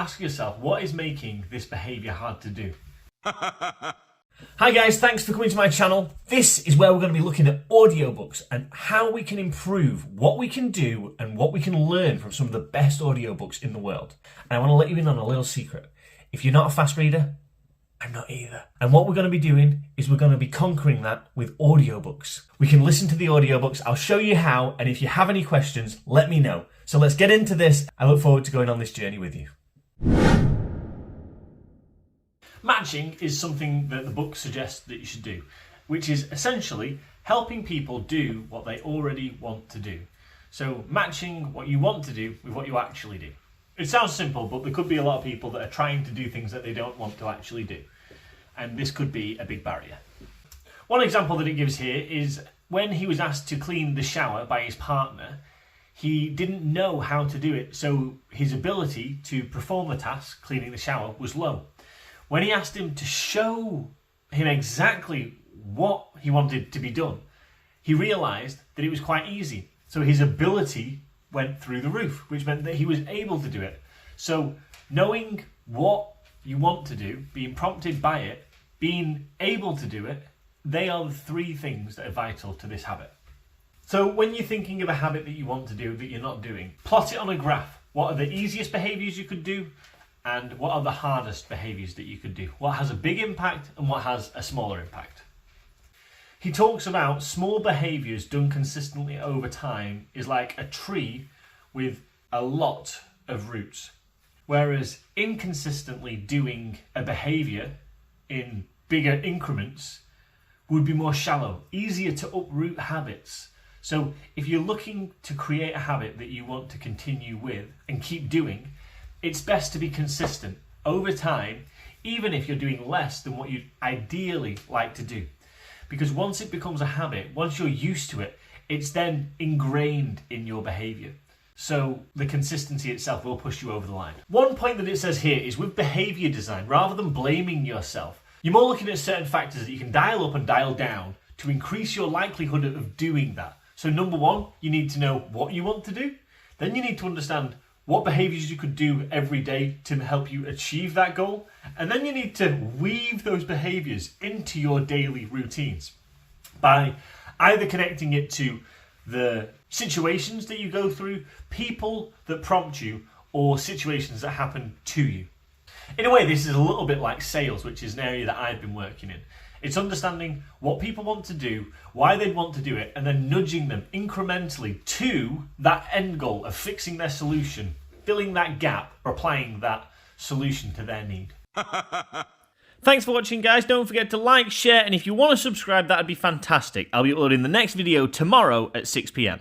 Ask yourself, what is making this behaviour hard to do? Hi guys, thanks for coming to my channel. This is where we're going to be looking at audiobooks and how we can improve what we can do and what we can learn from some of the best audiobooks in the world. And I want to let you in on a little secret. If you're not a fast reader, I'm not either. And what we're going to be doing is we're going to be conquering that with audiobooks. We can listen to the audiobooks. I'll show you how, and if you have any questions, let me know. So let's get into this. I look forward to going on this journey with you. Matching is something that the book suggests that you should do, which is essentially helping people do what they already want to do. So matching what you want to do with what you actually do. It sounds simple, but there could be a lot of people that are trying to do things that they don't want to actually do. And this could be a big barrier. One example that it gives here is when he was asked to clean the shower by his partner, he didn't know how to do it, so his ability to perform the task, cleaning the shower, was low. When he asked him to show him exactly what he wanted to be done, he realised that it was quite easy. So his ability went through the roof, which meant that he was able to do it. So knowing what you want to do, being prompted by it, being able to do it, they are the three things that are vital to this habit. So when you're thinking of a habit that you want to do that you're not doing, plot it on a graph. What are the easiest behaviours you could do? And what are the hardest behaviours that you could do? What has a big impact and what has a smaller impact? He talks about small behaviours done consistently over time is like a tree with a lot of roots. Whereas inconsistently doing a behaviour in bigger increments would be more shallow, easier to uproot habits. So if you're looking to create a habit that you want to continue with and keep doing, it's best to be consistent over time, even if you're doing less than what you'd ideally like to do. Because once it becomes a habit, once you're used to it, it's then ingrained in your behaviour. So the consistency itself will push you over the line. One point that it says here is with behaviour design, rather than blaming yourself, you're more looking at certain factors that you can dial up and dial down to increase your likelihood of doing that. So number one, you need to know what you want to do. Then you need to understand what behaviours you could do every day to help you achieve that goal. And then you need to weave those behaviours into your daily routines by either connecting it to the situations that you go through, people that prompt you, or situations that happen to you. In a way, this is a little bit like sales, which is an area that I've been working in. It's understanding what people want to do, why they'd want to do it, and then nudging them incrementally to that end goal of fixing their solution, filling that gap, or applying that solution to their need. Thanks for watching, guys. Don't forget to like, share, and if you want to subscribe, that'd be fantastic. I'll be uploading the next video tomorrow at 6 PM.